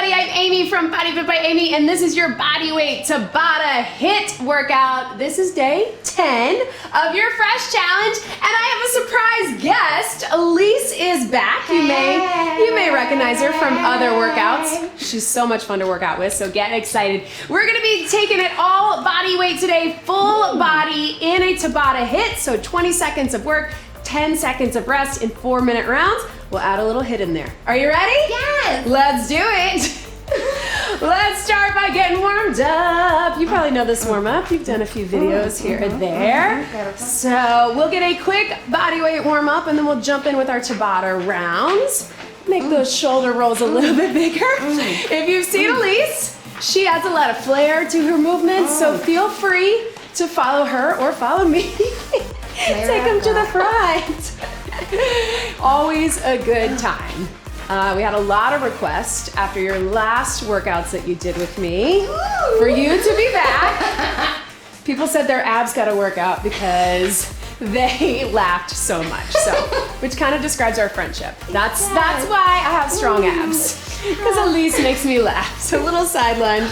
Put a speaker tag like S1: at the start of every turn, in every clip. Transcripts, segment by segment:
S1: everybody, I'm Amy from BodyFit by Amy, and this is your Bodyweight Tabata HIIT workout. This is day 10 of your Fresh Challenge, and I have a surprise guest. Elise is back. You may recognize her from other workouts. She's so much fun to work out with, so get excited. We're gonna be taking it all body weight today, full body in a Tabata HIIT, so 20 seconds of work, 10 seconds of rest in 4-minute rounds. We'll add a little HIIT in there. Are you ready?
S2: Yes!
S1: Let's do it. Let's start by getting warmed up. You probably know this warm up. You've done a few videos here and there. So we'll get a quick body weight warm up and then we'll jump in with our Tabata rounds. Make those shoulder rolls a little bit bigger. If you've seen Elise, she adds a lot of flair to her movements, so feel free to follow her or follow me. Take them to the front. Always a good time. We had a lot of requests after your last workouts that you did with me for you to be back. People said their abs got to work out because they laughed so much. So, which kind of describes our friendship. That's why I have strong abs, because Elise makes me laugh. So, little side lunge.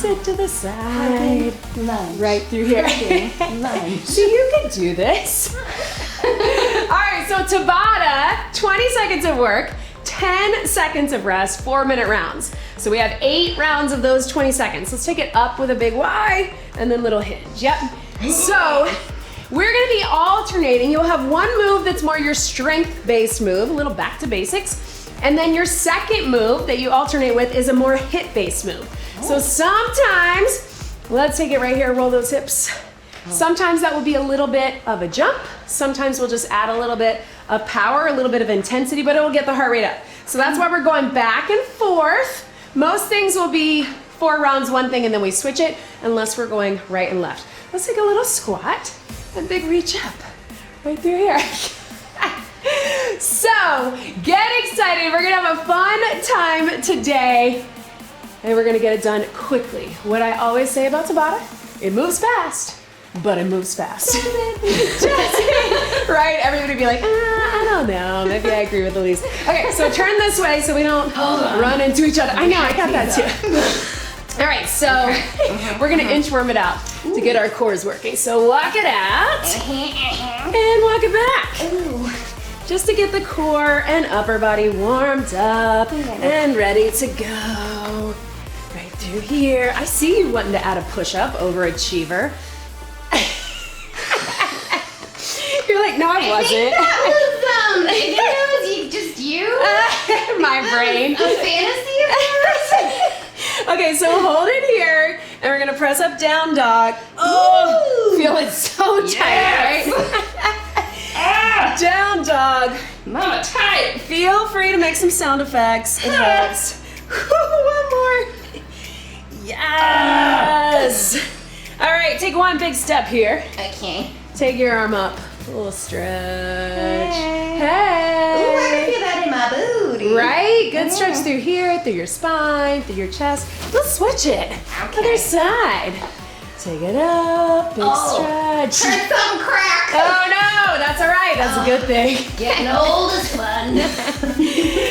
S1: Sit to the side.
S2: Lunge.
S1: Right through here.
S2: Lunge.
S1: So you can do this. All right, so Tabata, 20 seconds of work, 10 seconds of rest, 4-minute rounds. So we have 8 rounds of those 20 seconds. Let's take it up with a big Y and then little hinge. Yep. So we're gonna be alternating. You'll have one move that's more your strength-based move, a little back to basics. And then your second move that you alternate with is a more HIIT-based move. So sometimes, let's take it right here, roll those hips. Sometimes that will be a little bit of a jump. Sometimes we'll just add a little bit of power, a little bit of intensity, but it will get the heart rate up. So that's why we're going back and forth. Most things will be 4 rounds, one thing, and then we switch it, unless we're going right and left. Let's take a little squat and big reach up, right through here. So, get excited. We're gonna have a fun time today, and we're gonna get it done quickly. What I always say about Tabata, it moves fast, but it moves fast. Right? Everybody be like, I don't know. Maybe I agree with Elise. Okay, so turn this way so we don't run into each other. I know, I got that too. All right, so we're gonna inchworm it out to get our cores working. So walk it out and walk it back. Just to get the core and upper body warmed up and ready to go. Right through here. I see you wanting to add a push-up, overachiever. You're like, no, I wasn't.
S2: I think that was just you.
S1: My brain.
S2: A fantasy of yours.
S1: Okay, so hold it here, and we're gonna press up, down dog. Oh, feel it so tight, right? Down dog.
S2: Mama tight.
S1: Feel free to make some sound effects. It helps. One more. Yes. All right, take one big step here.
S2: Okay.
S1: Take your arm up. A little stretch. Hey.
S2: Ooh, I can feel that in my booty.
S1: Right? Good stretch through here, through your spine, through your chest. Let's switch it. Other side. Take it up, big stretch.
S2: Heard something crack.
S1: Oh no, that's all right. That's a good thing.
S2: Getting old is fun.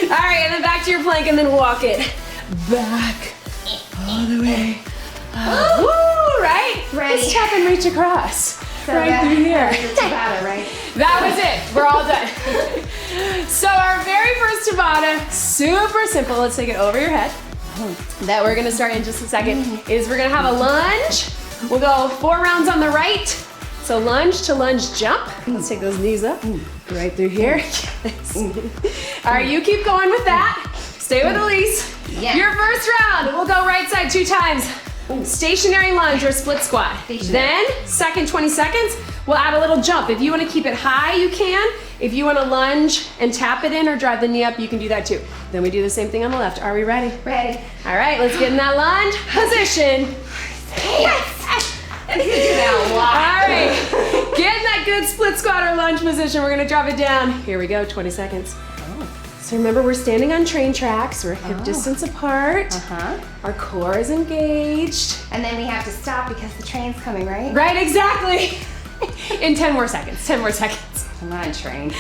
S1: All right, and then back to your plank and then walk it back all the way. Woo, right?
S2: Ready.
S1: Let's tap and reach across.
S2: So
S1: right through here.
S2: Tabata, right?
S1: That was it. We're all done. So our very first Tabata, super simple. Let's take it over your head. That we're gonna start in just a second. Is we're gonna have a lunge. We'll go 4 rounds on the right. So lunge to lunge jump. Let's take those knees up. Right through here. Yes. All right, you keep going with that. Stay with Elise.
S2: Yeah.
S1: Your first round, we'll go right side 2 times. Stationary lunge or split squat. Then, second 20 seconds, we'll add a little jump. If you wanna keep it high, you can. If you wanna lunge and tap it in or drive the knee up, you can do that too. Then we do the same thing on the left. Are we ready?
S2: Ready.
S1: All right, let's get in that lunge position.
S2: Yes. I think we do that a lot.
S1: All right, get in that good split squat or lunge position. We're gonna drop it down. Here we go, 20 seconds. So remember, we're standing on train tracks. We're hip distance apart. Our core is engaged.
S2: And then we have to stop because the train's coming, right?
S1: Right, exactly. In 10 more seconds, 10 more seconds.
S2: Come on, train.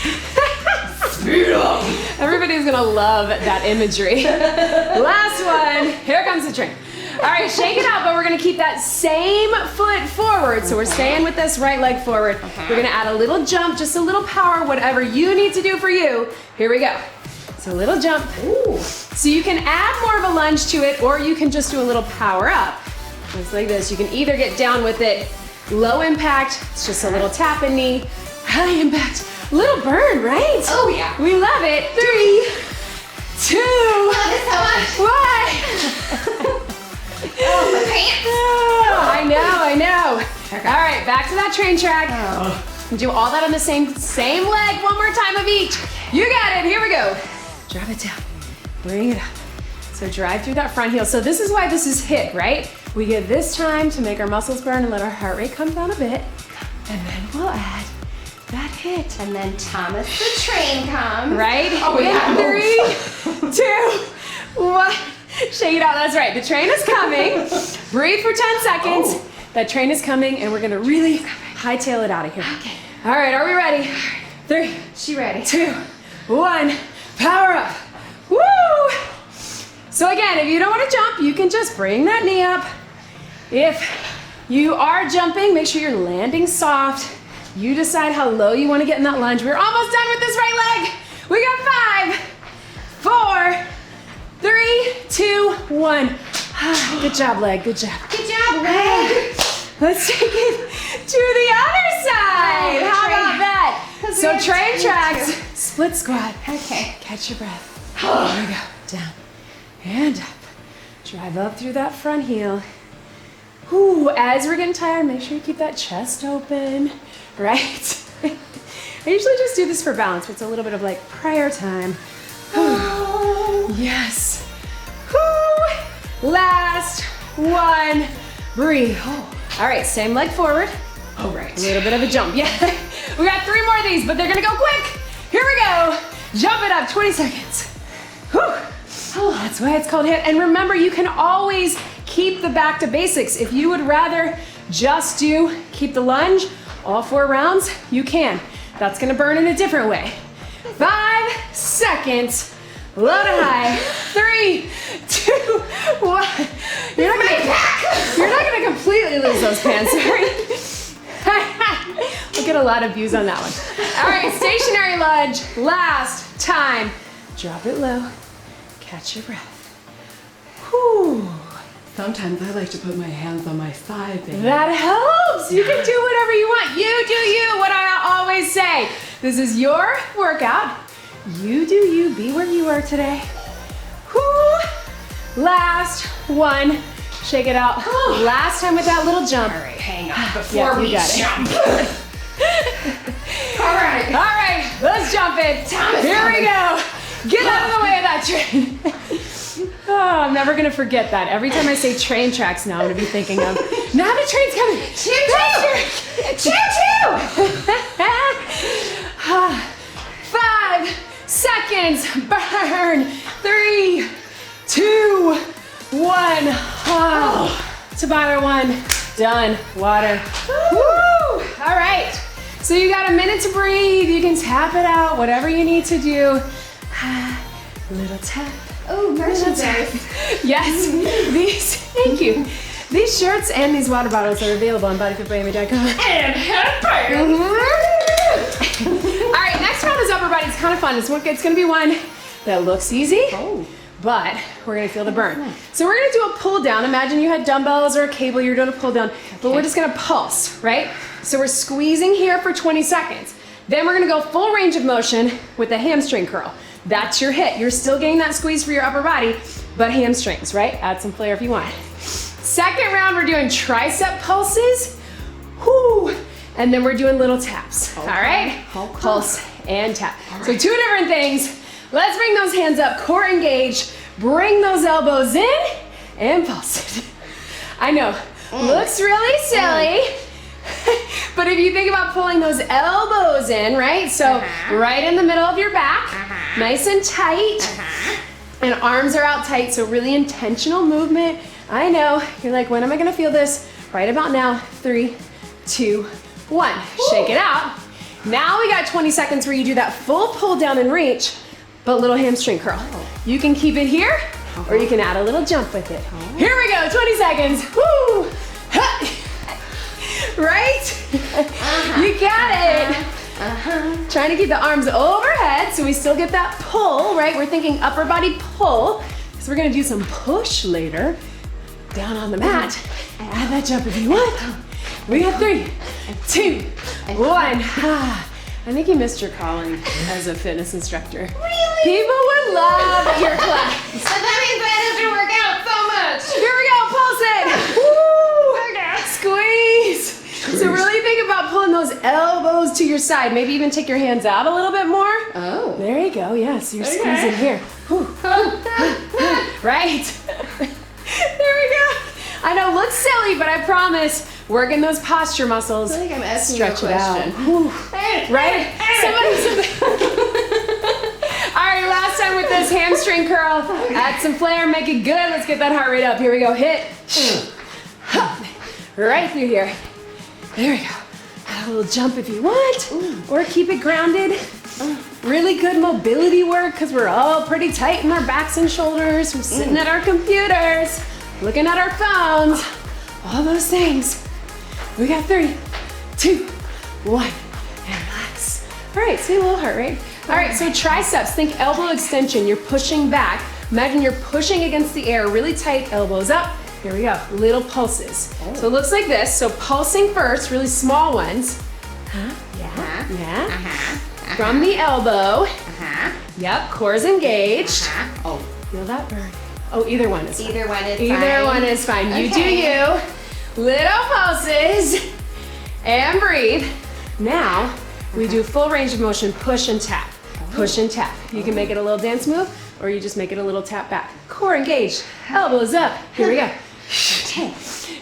S2: Speed up.
S1: Everybody's gonna love that imagery. Last one. Here comes the train. All right, shake it out, but we're gonna keep that same foot forward. So we're staying with this right leg forward. We're gonna add a little jump, just a little power, whatever you need to do for you. Here we go. So a little jump.
S2: Ooh.
S1: So you can add more of a lunge to it, or you can just do a little power up. Just like this. You can either get down with it, low impact, it's just a little tap and knee, high impact, little burn, right?
S2: Oh yeah.
S1: We love it. 3, 2,
S2: Love it so much.
S1: 1.
S2: Oh, my pants.
S1: Oh, I know.
S2: Okay.
S1: All right, back to that train track.
S2: Oh.
S1: Do all that on the same leg, one more time of each. You got it, here we go. Drop it down, bring it up. So drive through that front heel. So this is why this is HIIT, right? We get this time to make our muscles burn and let our heart rate come down a bit. And then we'll add that HIIT.
S2: And then Thomas the train comes.
S1: Right?
S2: Oh, yeah.
S1: 3, 2, 1. Shake it out, that's right. The train is coming. Breathe for 10 seconds.
S2: Oh.
S1: That train is coming and we're gonna really hightail it out of here.
S2: Okay.
S1: All right, are we ready? 3,
S2: She ready.
S1: 2, 1, power up. Woo! So again, if you don't want to jump, you can just bring that knee up. If you are jumping, make sure you're landing soft. You decide how low you want to get in that lunge. We're almost done with this right leg. We got 5, 4, 3, 2, 1. Good job, leg, good job.
S2: Good job, leg.
S1: Let's take it to the other side.
S2: Oh,
S1: How
S2: train.
S1: about that?
S2: 'Cause we
S1: So
S2: have
S1: train
S2: to.
S1: tracks, split squat.
S2: Okay.
S1: Catch your breath. There we go. Down and up. Drive up through that front heel. Whew, as we're getting tired, make sure you keep that chest open, right? I usually just do this for balance, but it's a little bit of like prayer time.
S2: Oh.
S1: Yes. Whew. Last one. Breathe. All right, same leg forward.
S2: All right.
S1: A little bit of a jump. Yeah. We got 3 more of these, but they're gonna go quick. Here we go. Jump it up, 20 seconds. Whew. Oh, that's why it's called HIIT. And remember, you can always keep the back to basics. If you would rather just keep the lunge, all 4 rounds, you can. That's gonna burn in a different way. 5 seconds. Low to high. 3, 2, 1. You're not gonna completely lose those pants, sorry. We'll get a lot of views on that one. All right, stationary lunge, last time. Drop it low, catch your breath. Whew.
S3: Sometimes I like to put my hands on my side, baby.
S1: That helps. You can do whatever you want. You do you, what I always say. This is your workout. You do you, be where you are today. Whew. Last one. Shake it out. Last time with that little jump.
S2: All right, hang on before
S1: Yeah,
S2: we
S1: you got it.
S2: jump. All right.
S1: All right, let's jump it.
S2: Thomas,
S1: Here we go. Get out of the way of that train. Oh, I'm never gonna forget that. Every time I say train tracks now, I'm gonna be thinking of, now the train's coming.
S2: Choo-choo. Choo-choo.
S1: 5 seconds, burn. 3, 2, 1. Oh, Tabata 1, done, water. Woo! All right, so you got a minute to breathe. You can tap it out, whatever you need to do. Little tap.
S2: Oh, merchandise.
S1: Yes, thank you. These shirts and these water bottles are available on bodyfitmiami.com.
S2: And headband.
S1: All right, next round is upper body. It's kind of fun. It's gonna be one that looks easy, but we're gonna feel the burn. So we're gonna do a pull down. Imagine you had dumbbells or a cable, you're doing a pull down, but we're just gonna pulse, right? So we're squeezing here for 20 seconds. Then we're gonna go full range of motion with a hamstring curl. That's your HIIT. You're still getting that squeeze for your upper body, but hamstrings, right? Add some flair if you want. Second round, we're doing tricep pulses. Whoo! And then we're doing little taps, all right? Pulse and tap. So 2 different things. Let's bring those hands up, core engaged. Bring those elbows in and pulse it. I know, looks really silly. But if you think about pulling those elbows in, right? So right in the middle of your back, nice and tight. And arms are out tight, so really intentional movement. I know, you're like, when am I gonna feel this? Right about now, 3, 2, 1. Shake it out. Now we got 20 seconds where you do that full pull down and reach, but little hamstring curl. You can keep it here, or you can add a little jump with it. Here we go, 20 seconds. Woo! Right? You got it. Trying to keep the arms overhead so we still get that pull, right? We're thinking upper body pull. So we're gonna do some push later. Down on the mat. Add that jump if you want. We got 3, 2, 1. I think you missed your calling as a fitness instructor.
S2: Really?
S1: People would love your class.
S2: So that means I have to work out so much.
S1: Here we go, pulse it. Woo! Squeeze. So really think about pulling those elbows to your side. Maybe even take your hands out a little bit more.
S2: Oh.
S1: There you go, yeah, so you're squeezing here. Right. There we go. I know, looks silly, but I promise, working those posture muscles.
S2: I feel like I'm asking
S1: Stretch
S2: you a
S1: it out.
S2: question.
S1: Right? All right, last time with this hamstring curl. Add some flair, make it good. Let's get that heart rate up. Here we go, hit. Right through here. There we go. Add a little jump if you want, or keep it grounded. Really good mobility work because we're all pretty tight in our backs and shoulders from sitting at our computers, looking at our phones, all those things. We got 3, 2, 1, and relax. All right, see a little heart rate. All right, so triceps, think elbow extension. You're pushing back. Imagine you're pushing against the air, really tight, elbows up. Here we go, little pulses. So it looks like this. So pulsing first, really small ones. Yeah. From the elbow. Yep, core's engaged.
S2: Oh.
S1: Feel that burn. Oh, either one is fine.
S2: Either one is fine.
S1: Either one is fine. You do you. Little pulses. And breathe. Now, we do full range of motion, push and tap. Push and tap. You can make it a little dance move, or you just make it a little tap back. Core engaged, elbows up. Here we go. Tap,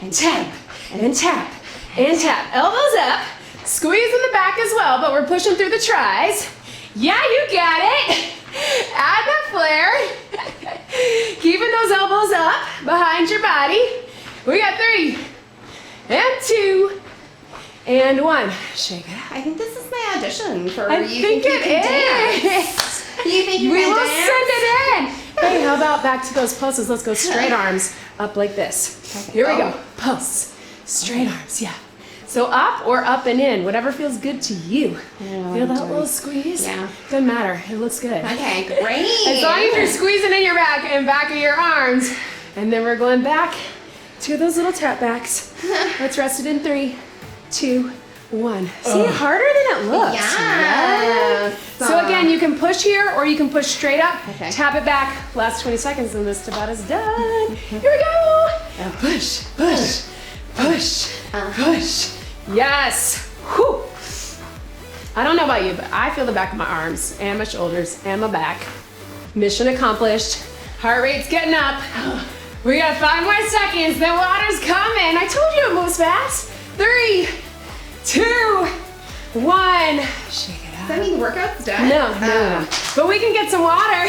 S1: and tap, and tap, and tap. Elbows up. Squeeze in the back as well, but we're pushing through the tris. Yeah, you got it. Add that flare. Keeping those elbows up behind your body. We got 3, and 2, and 1. Shake it out.
S2: I think this is my audition for
S1: I
S2: you
S1: think
S2: you
S1: it
S2: can
S1: is.
S2: dance. You think you
S1: We
S2: can
S1: will
S2: dance?
S1: send it in. Hey, how about back to those pulses? Let's go straight arms up like this. Here we go. Pulse. Straight arms, yeah. So up or up and in, whatever feels good to you. Feel that little squeeze?
S2: Yeah.
S1: Doesn't matter. It looks good.
S2: Okay, great.
S1: As long as you're squeezing in your back and back of your arms. And then we're going back to those little tap backs. Let's rest it in 3, 2, 1. See, harder than it looks.
S2: Yes.
S1: So again, you can push here or you can push straight up.
S2: Okay.
S1: Tap it back. Last 20 seconds and this Tabata's done. Here we go. Now push, push, push, push. Yes. Whew. I don't know about you, but I feel the back of my arms and my shoulders and my back. Mission accomplished. Heart rate's getting up. We got 5 more seconds. The water's coming. I told you it moves fast. 3, 2, 1. Shake it out.
S2: Does that mean the workout's done?
S1: No. But we can get some water.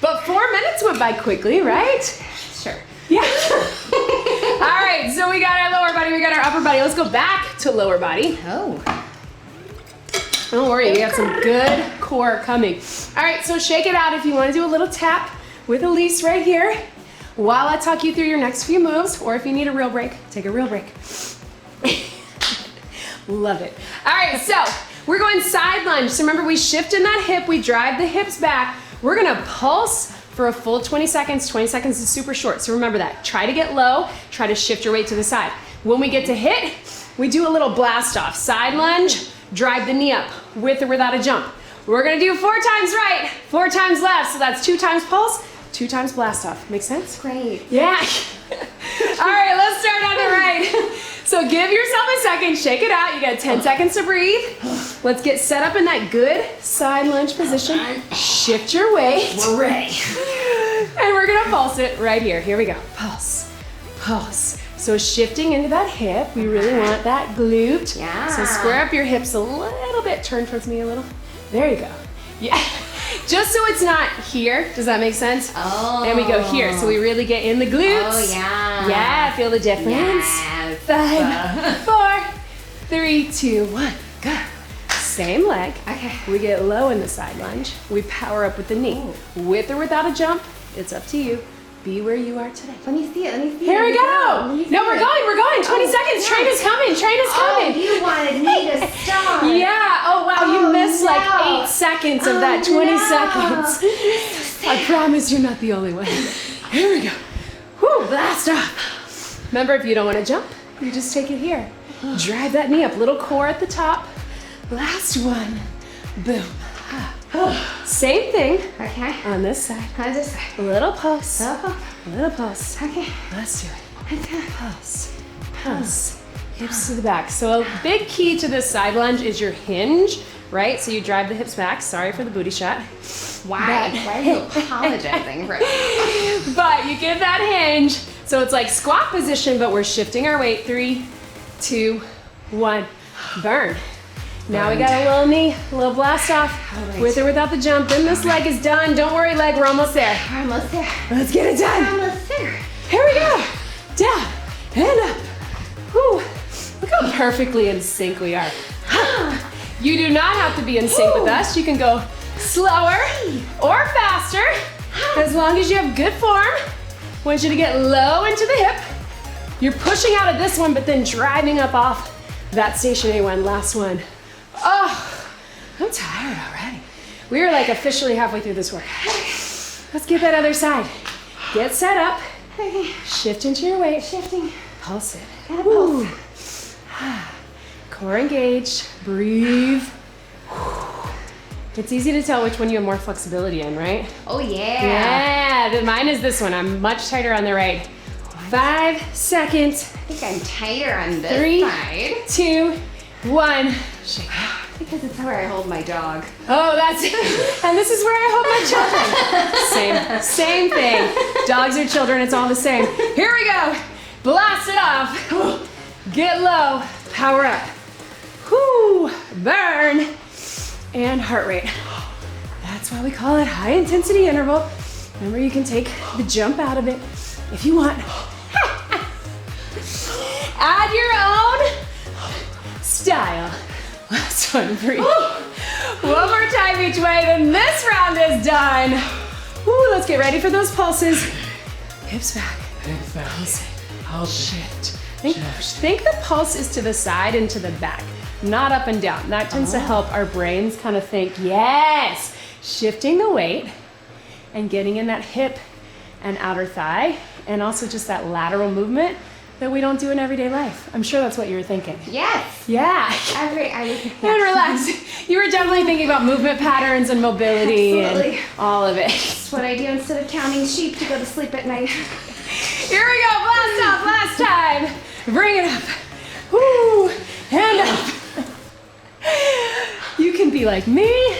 S1: But 4 minutes went by quickly, right?
S2: Sure.
S1: Yeah. All right, so we got our lower body, we got our upper body. Let's go back to lower body.
S2: Oh.
S1: Don't worry, we got some good core coming. All right, so shake it out if you want to do a little tap with Elise right here while I talk you through your next few moves, or if you need a real break, take a real break. Love it. All right, so we're going side lunge. So remember, we shift in that hip, we drive the hips back. We're gonna pulse for a full 20 seconds. 20 seconds is super short, so remember that. Try to get low, try to shift your weight to the side. When we get to HIIT, we do a little blast off. Side lunge, drive the knee up with or without a jump. We're gonna do 4 times right, 4 times left, so that's 2 times pulse, 2 times blast off. Make sense?
S2: Great.
S1: Yeah. All right, let's start on the right. So give yourself a second, shake it out. You got 10 seconds to breathe. Let's get set up in that good side lunge position. Shift your weight.
S2: We're ready.
S1: And we're gonna pulse it right here. Here we go. Pulse, pulse. So shifting into that hip, we really want that glute.
S2: Yeah.
S1: So square up your hips a little bit. Turn towards me a little. There you go. Yeah. Just so it's not here. Does that make sense?
S2: Oh.
S1: And we go here. So we really get in the glutes.
S2: Oh, yeah.
S1: Yeah, feel the difference.
S2: Yes.
S1: 5, 4, 3, 2, 1, go. Same leg.
S2: Okay.
S1: We get low in the side lunge. We power up with the knee. With or without a jump, it's up to you. Be where you are today.
S2: Let me see it. Let me see it.
S1: Here we go. No, we're going. 20 seconds. Train is coming.
S2: Oh, you wanted me to stop.
S1: Yeah. Oh, wow.
S2: Oh,
S1: you missed
S2: no.
S1: like 8 seconds of that 20
S2: no.
S1: seconds. I promise you're not the only one. Here we go. Whew, blast off. Remember, if you don't want to jump, you just take it here. Drive that knee up. Little core at the top. Last one. Boom. Same thing
S2: Okay.
S1: on this side.
S2: On this side.
S1: Little pulse.
S2: Oh,
S1: Little pulse.
S2: okay.
S1: Let's do it. Pulse. Pulse. Hips to the back. So a big key to this side lunge is your hinge, right? So you drive the hips back. Sorry for the booty shot.
S2: Why? Why are you apologizing for it?
S1: But you give that hinge. So it's like squat position, but we're shifting our weight. 3, 2, 1. Burn. Now we got a little knee, a little blast off,
S2: right.
S1: with or without the jump. Then this leg is done. Don't worry, leg, we're almost there.
S2: We're almost there.
S1: Let's get it
S2: We're
S1: done.
S2: almost there.
S1: Here we go. Down and up. Whew. Look how perfectly in sync we are. You do not have to be in sync with us. You can go slower or faster, as long as you have good form. I want you to get low into the hip. You're pushing out of this one, but then driving up off that stationary one. Last one. Oh, I'm tired already. We are like officially halfway through this work. Let's get that other side. Get set up.
S2: Okay.
S1: Shift into your weight.
S2: Shifting.
S1: Pulse it.
S2: Gotta pulse.
S1: Core engaged. Breathe. It's easy to tell which one you have more flexibility in, right?
S2: Oh, yeah.
S1: Mine is this one. I'm much tighter on the right. 5 seconds.
S2: I think I'm tighter on this
S1: 3,
S2: side.
S1: 2, 1. Shake it.
S2: Because it's where I hold my dog.
S1: Oh, that's it. And this is where I hold my children. Same thing. Dogs are children, it's all the same. Here we go. Blast it off. Get low. Power up. Whoo. Burn. And heart rate. That's why we call it high intensity interval. Remember, you can take the jump out of it if you want. Add your own style. Last one, breathe. One more time each way, then this round is done. Woo, let's get ready for those pulses. Hips back.
S3: Hips back. Hold it. Shift.
S1: Think the pulse is to the side and to the back, not up and down. That tends to help our brains kind of think, yes, shifting the weight and getting in that hip and outer thigh, and also just that lateral movement that we don't do in everyday life. I'm sure that's what you were thinking.
S2: Yes.
S1: Yeah.
S2: Yeah.
S1: And relax. You were definitely thinking about movement patterns and mobility
S2: Absolutely.
S1: and all of it.
S2: That's what I do instead of counting sheep to go to sleep at night.
S1: Here we go, blast off, last time. Bring it up. Woo, hand up. You can be like me,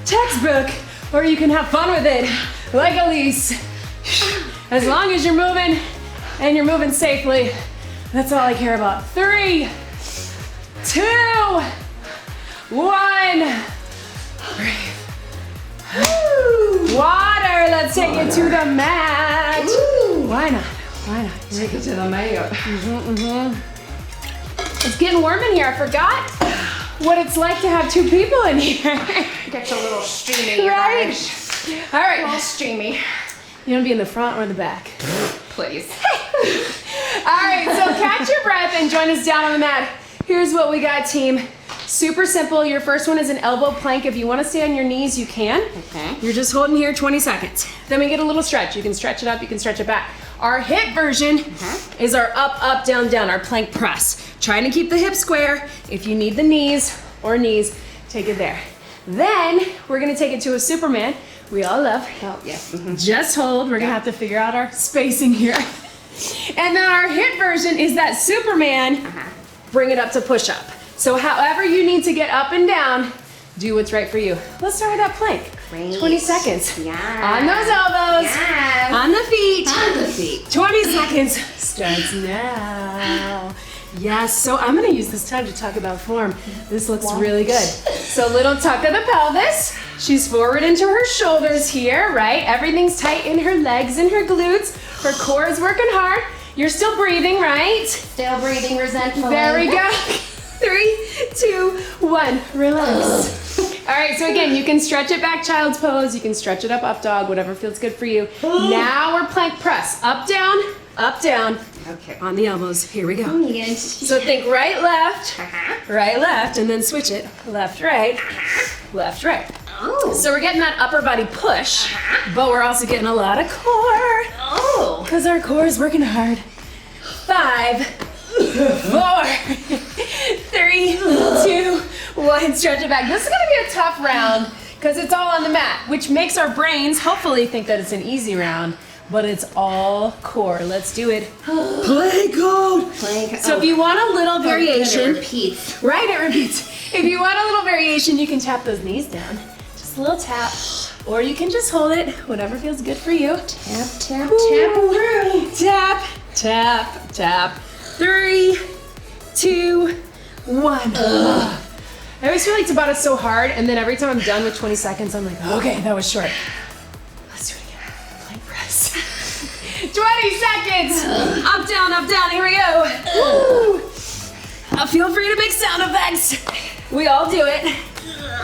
S1: textbook, or you can have fun with it, like Elise. As long as you're moving, and you're moving safely, that's all I care about. 3, 2, 1. Breathe. Water, let's take it to the mat.
S2: Ooh.
S1: Why not? Why not?
S3: Take it to the mat.
S1: It's getting warm in here. I forgot what it's like to have 2 people in here.
S2: Get a little streamy,
S1: Right?
S2: guys.
S1: All
S2: A little
S1: right.
S2: streamy.
S1: You want to be in the front or the back?
S2: Please.
S1: All right, so catch your breath and join us down on the mat. Here's what we got, team. Super simple. Your first one is an elbow plank. If you want to stay on your knees, you can.
S2: Okay.
S1: You're just holding here 20 seconds. Then we get a little stretch. You can stretch it up, you can stretch it back. Our hip version is our up, up, down, down, our plank press. Trying to keep the hips square. If you need the knees or knees, take it there. Then we're gonna take it to a Superman. We all love.
S2: Oh, yes.
S1: Just hold. We're gonna have to figure out our spacing here. And then our HIIT version is that Superman. Bring it up to push up. So however you need to get up and down, do what's right for you. Let's start with that plank.
S2: Great.
S1: 20 seconds.
S2: Yeah.
S1: On those elbows.
S2: Yes.
S1: On the feet.
S2: On the feet.
S1: 20 seconds. Starts now. Yes, so I'm gonna use this time to talk about form. This looks really good. So little tuck of the pelvis. She's forward into her shoulders here, right? Everything's tight in her legs and her glutes. Her core is working hard. You're still breathing, right?
S2: Still breathing resentfully.
S1: There we go. 3, 2, 1. Relax. All right, so again, you can stretch it back child's pose. You can stretch it up dog, whatever feels good for you. Now we're plank press. Up, down, up, down.
S2: Okay.
S1: On the elbows. Here we go.
S2: So
S1: So think right, left, and then switch it. Left, right, left, right.
S2: Oh.
S1: So we're getting that upper body push, but we're also getting a lot of core.
S2: Oh.
S1: Because our core is working hard. 5, 4, 3, 2, 1. Stretch it back. This is going to be a tough round because it's all on the mat, which makes our brains hopefully think that it's an easy round, but it's all core. Let's do it. Plank hold.
S2: Plank.
S1: So if you want a little variation,
S2: It repeats.
S1: right, it repeats. If you want a little variation, you can tap those knees down. Just a little tap. Or you can just hold it, whatever feels good for you.
S2: Tap, tap,
S1: Ooh. Tap, tap, tap. 3, 2, 1. I always feel like Tabata's so hard, and then every time I'm done with 20 seconds, I'm like, okay, that was short. Let's do it again. Plank press. 20 seconds. Up, down. Here we go. Woo. Feel free to make sound effects. We all do it.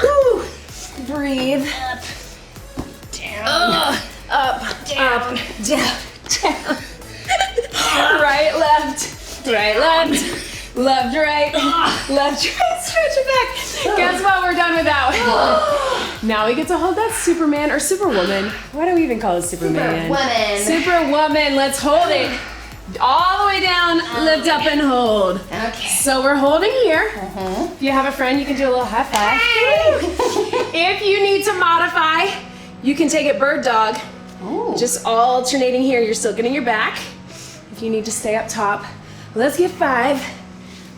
S1: Woo. Breathe.
S2: Down.
S1: Up, down. Right, left, left, right, left, right. Stretch it back. Guess what? We're done with that one. Now we get to hold that Superman or Superwoman. Why do we even call it Superman?
S2: Superwoman.
S1: Superwoman. Let's hold it all the way down. Lift up and hold.
S2: Okay.
S1: So we're holding here. If you have a friend, you can do a little high five. If you need to modify, you can take it bird dog.
S2: Oh.
S1: Just alternating here. You're still getting your back. If you need to stay up top, let's get 5,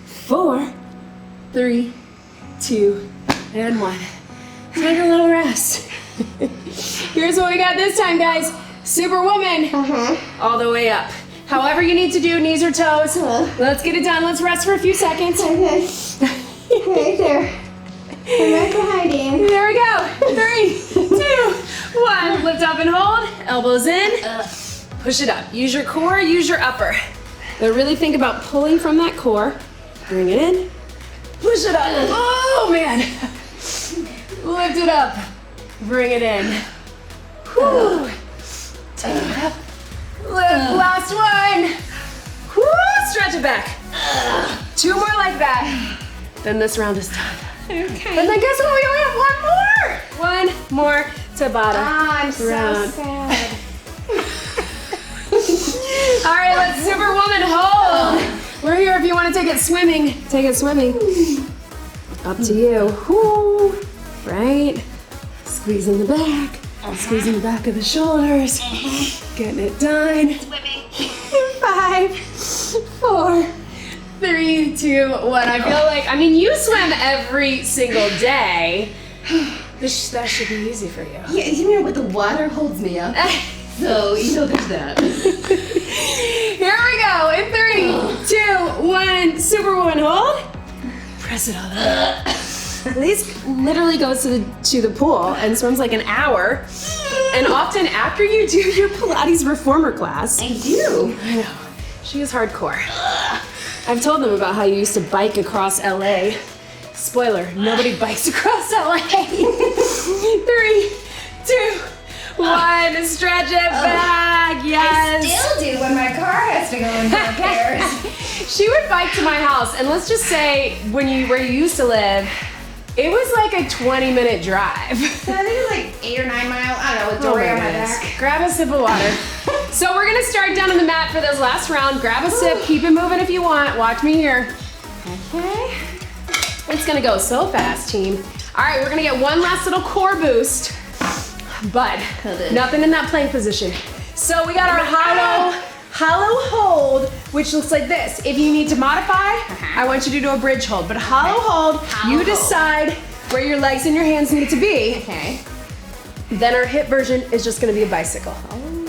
S1: 4, 3, 2, and 1. Take a little rest. Here's what we got this time, guys. Superwoman, all the way up. However you need to do, knees or toes. Let's get it done. Let's rest for a few seconds.
S2: Okay. Right there. I'm right behind you.
S1: There we go. 3, 2, 1. Lift up and hold. Elbows in. Push it up. Use your core, use your upper. But really think about pulling from that core. Bring it in. Push it up. Oh, man. Lift it up. Bring it in. Whew. Take it up. Lift. Last one. Whew. Stretch it back. 2 more like that. Then this round is done.
S2: Okay.
S1: And then guess what? We only have one more Tabata
S2: I'm so
S1: round.
S2: sad.
S1: All right, let's Superwoman hold. We're here if you want to take it swimming. Take it swimming. Up to you. Woo. Right. Squeezing the back. Squeezing the back of the shoulders. Getting it done.
S2: Swimming.
S1: 5, 4, 3, 2, 1. I feel like, you swim every single day. That should be easy for you.
S2: Yeah, you know what? The water holds me up. So, there's that.
S1: Here we go. In 3, 2, 1. Superwoman hold. Press it all up. Elise literally goes to the pool and swims like an hour. And often after you do your Pilates reformer class.
S2: I do.
S1: I know. She is hardcore. I've told them about how you used to bike across LA. Spoiler, nobody bikes across LA. 3, 2, 1. Stretch it back. Yes.
S2: I still do when my car has to go in repairs.
S1: She would bike to my house, and let's just say where you used to live, it was like a 20-minute drive.
S2: So I think it was like 8 or 9 miles. I don't know, with Dory on my back.
S1: Grab a sip of water. So we're gonna start down on the mat for this last round. Grab a sip, keep it moving if you want. Watch me here. Okay. It's gonna go so fast, team. All right, we're gonna get one last little core boost, but nothing in that plank position. So we got our hollow hold, which looks like this. If you need to modify, I want you to do a bridge hold, but hollow hold, you decide where your legs and your hands need to be.
S2: Okay.
S1: Then our hip version is just gonna be a bicycle.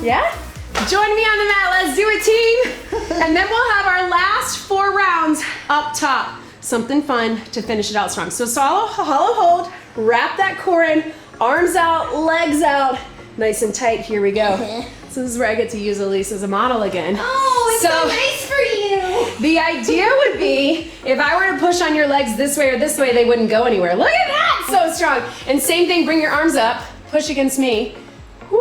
S1: Yeah? Join me on the mat, let's do it, team. And then we'll have our last 4 rounds up top. Something fun to finish it out strong. So hollow hold, wrap that core in, arms out, legs out, nice and tight, here we go. So this is where I get to use Elise as a model again.
S2: Oh, it's so nice for you.
S1: The idea would be if I were to push on your legs this way or this way, they wouldn't go anywhere. Look at that, so strong. And same thing, bring your arms up, push against me. Woo,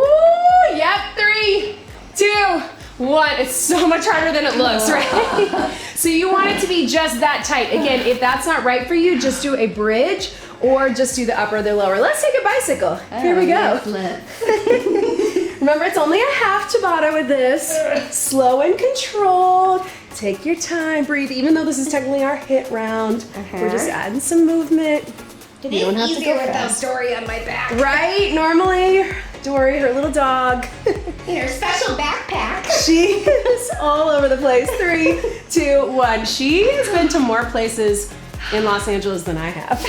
S1: yep, 3, 2, 1. It's so much harder than it looks, right? So you want it to be just that tight. Again, if that's not right for you, just do a bridge or just do the upper or the lower. Let's take a bicycle. Here we go. Remember, it's only a half Tabata with this. Slow and controlled. Take your time, breathe. Even though this is technically our HIIT round, we're just adding some movement.
S2: It is easier without Dory on my back.
S1: Right? Normally, Dory, her little dog,
S2: In her special backpack.
S1: she is all over the place. 3, 2, 1. She has been to more places in Los Angeles than I have.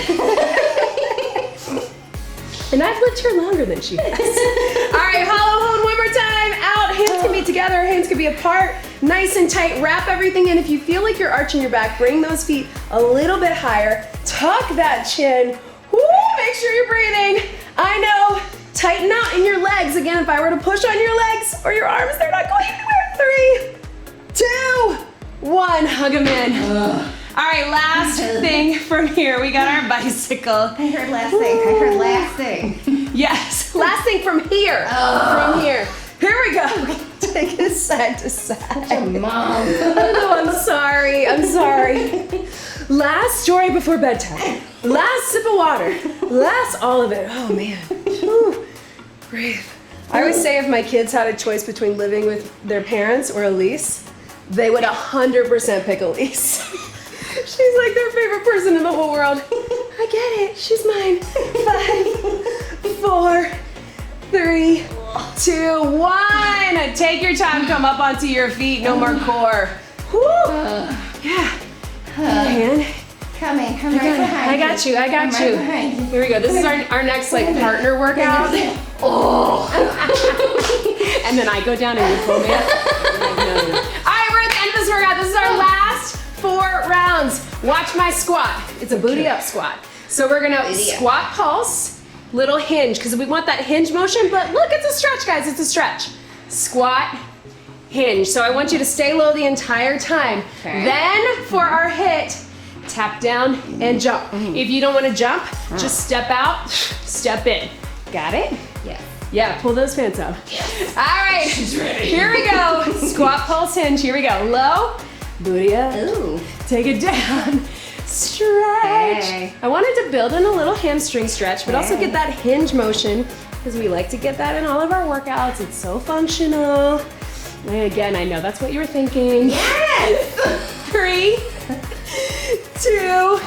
S1: And I've lived here longer than she has. All right, hollow hold one more time. Out, hands can be together, hands can be apart. Nice and tight, wrap everything in. If you feel like you're arching your back, bring those feet a little bit higher. Tuck that chin. Woo, make sure you're breathing. I know, tighten out in your legs. Again, if I were to push on your legs or your arms, they're not going anywhere. 3, 2, 1, hug them in. All right, last thing from here. We got our bicycle.
S2: I heard last thing.
S1: Yes, last thing from here. From here. Here we go. Take it side to side.
S2: Mom.
S1: Oh, I'm sorry. I'm sorry. Last story before bedtime. Last sip of water. Last all of it. Oh, man. Whew. Breathe. I always say if my kids had a choice between living with their parents or Elise, they would 100% pick Elise. She's like their favorite person in the whole world. I get it. She's mine. 5, 4, 3, 2, 1. Take your time. Come up onto your feet. No more core. Woo. Yeah. Man.
S2: Coming right behind
S1: I got you. I got you. Here we go. This is our next like partner workout. Oh. And then I go down and you pull me up. All right, we're at the end of this workout. This is our last 4 rounds. Watch my squat. It's a booty up squat. So we're gonna squat pulse, little hinge, because we want that hinge motion, but look, it's a stretch, guys, it's a stretch. Squat, hinge. So I want you to stay low the entire time.
S2: Okay.
S1: Then for our HIIT, tap down and jump. If you don't wanna jump, just step out, step in. Got it?
S2: Yes.
S1: Yeah, pull those pants up. Yes. All right, she's ready. Here we go. Squat, pulse, hinge. Here we go. Low, booty up.
S2: Ooh.
S1: Take it down. Stretch.
S2: Okay.
S1: I wanted to build in a little hamstring stretch, but also get that hinge motion because we like to get that in all of our workouts. It's so functional. And again, I know that's what you were thinking.
S2: Yes.
S1: 3, 2,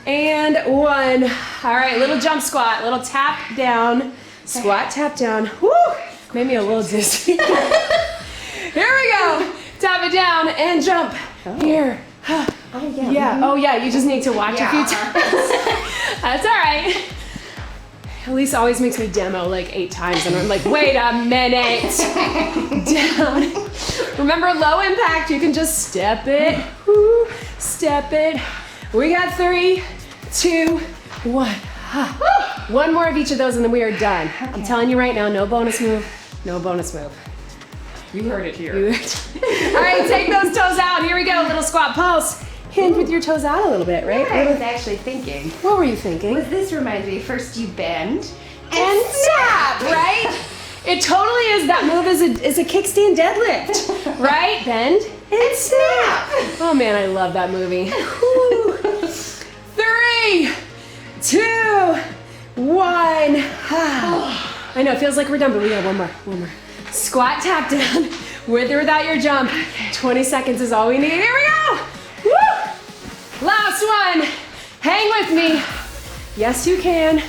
S1: and 1. All right, little jump squat, little tap down. Squat, tap down. Woo! Made me a little dizzy. Here we go. Tap it down and jump. Here.
S2: Oh, yeah.
S1: Yeah. Oh, yeah. You just need to watch a few times. That's all right. Elise always makes me demo like 8 times, and I'm like, wait a minute. Down. Remember, low impact. You can just step it. Woo. Step it. We got 3, 2, 1. One more of each of those, and then we are done. Okay. I'm telling you right now, no bonus move. No bonus move.
S3: You heard it here.
S1: All right, take those toes out. Here we go. Little squat pulse. Hinge with your toes out a little bit, right?
S2: What I was actually thinking.
S1: What were you thinking?
S2: This reminds me, first you bend
S1: And snap, right? It totally is. That move is a kickstand deadlift, right? Bend and snap. Oh man, I love that movie. 3, 2, 1. I know, it feels like we're done, but we got one more. Squat, tap down, with or without your jump. 20 seconds is all we need. Here we go. Woo! Last one. Hang with me. Yes, you can.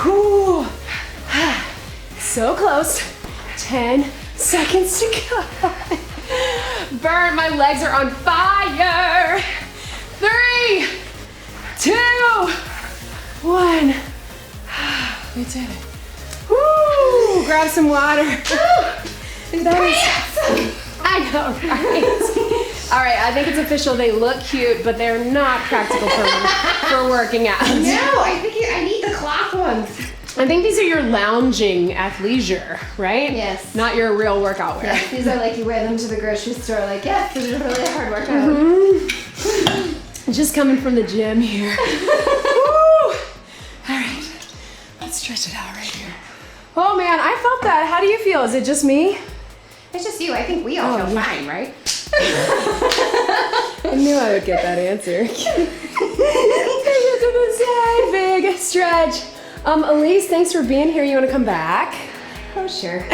S1: Whew. So close. 10 seconds to go. Burn, my legs are on fire. 3, 2, 1. We did it. Woo! Grab some water. I know, right? All right, I think it's official. They look cute, but they're not practical for working out.
S2: No, I think I need the cloth ones.
S1: I think these are your lounging athleisure, right?
S2: Yes.
S1: Not your real workout wear.
S2: Yeah, these are like you wear them to the grocery store. Like, yeah, this is a really hard workout.
S1: Just coming from the gym here. Woo! All right, let's stretch it out right here. Oh man, I felt that. How do you feel? Is it just me?
S2: It's just you. I think we all feel fine, right?
S1: I knew I would get that answer. To the side, big stretch. Elise, thanks for being here. You want to come back?
S2: Oh, sure.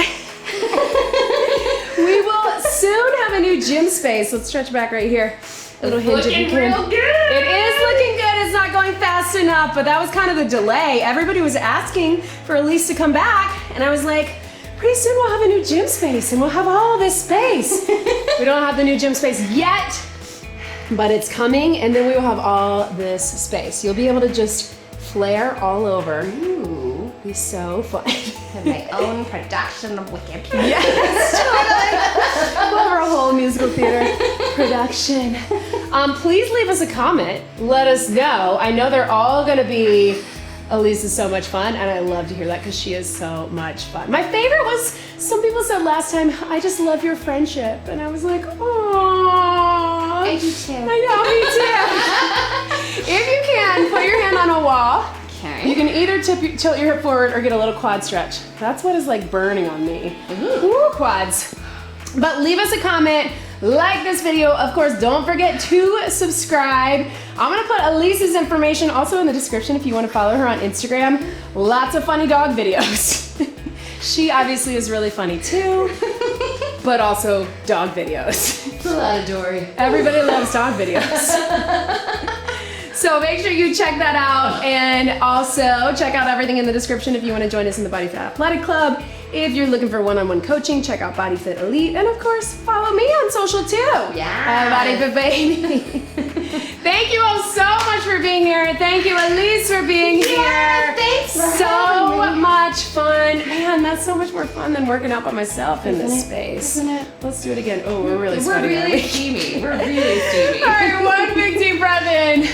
S1: We will soon have a new gym space. Let's stretch back right here. Little hinge if you can.
S2: Real good.
S1: It is looking good. It's not going fast enough, but that was kind of the delay. Everybody was asking for Elise to come back, and I was like, pretty soon we'll have a new gym space, and we'll have all this space. We don't have the new gym space yet, but it's coming, and then we will have all this space. You'll be able to just flare all over. Ooh, be so fun.
S2: Have my own production of Wicked.
S1: Yes, totally. We'll have our whole musical theater production. Please leave us a comment. Let us know. I know they're all gonna be, Elise is so much fun, and I love to hear that because she is so much fun. My favorite was, some people said last time, I just love your friendship. And I was like, aww.
S2: I do too.
S1: I know, me too. If you can, put your hand on a wall.
S2: Okay.
S1: You can either tilt your hip forward or get a little quad stretch. That's what is like burning on me. Ooh, quads. But leave us a comment, like this video. Of course, don't forget to subscribe. I'm gonna put Elise's information also in the description if you wanna follow her on Instagram. Lots of funny dog videos. She obviously is really funny too, but also dog videos.
S2: It's a lot of Dory.
S1: Everybody loves dog videos. So make sure you check that out, and also check out everything in the description if you want to join us in the BodyFit Athletic Club. If you're looking for one-on-one coaching, check out BodyFit Elite, and of course, follow me on social too.
S2: Yeah.
S1: BodyFit Baby. Thank you all so much for being here. Thank you, Elise, for being here.
S2: Thanks for
S1: so
S2: having me.
S1: much fun. Man, that's so much more fun than working out by myself in this space.
S2: Isn't it?
S1: Let's do it again. Oh, we're really
S2: We're
S1: sweating, aren't
S2: really
S1: we?
S2: steamy. We're really steamy.
S1: All right, one big deep breath in.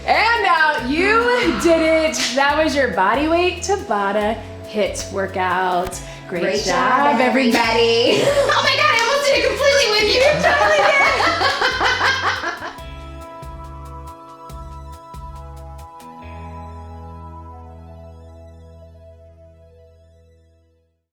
S1: And out. You did it. That was your Bodyweight Tabata HIIT workout. Great job, everybody.
S2: Oh my God, I almost did it completely with you. You totally did.